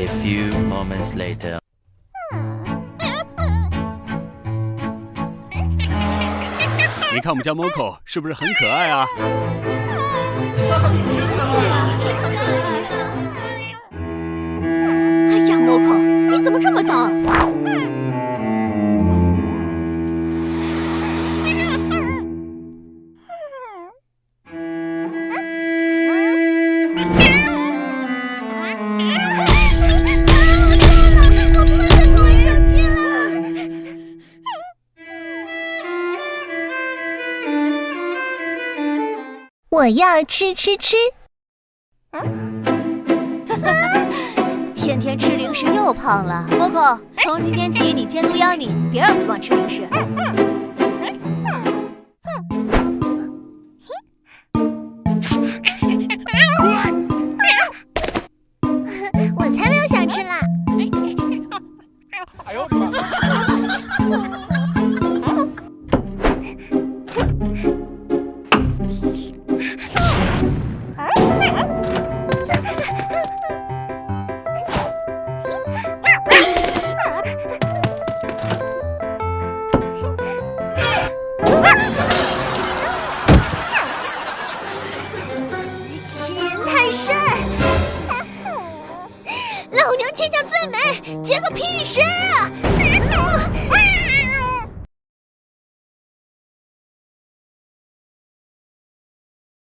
A few moments later. 你看我们家 Moco 是不是很可爱啊？哎呀 ，Moco， 你怎么这么脏？我要吃。天天吃零食又胖了。Moco， 从今天起你监督央米，别让他乱吃零食。我才没有想吃啦！哎呦我的妈！欺人太甚！老娘天下最美，结个屁事啊！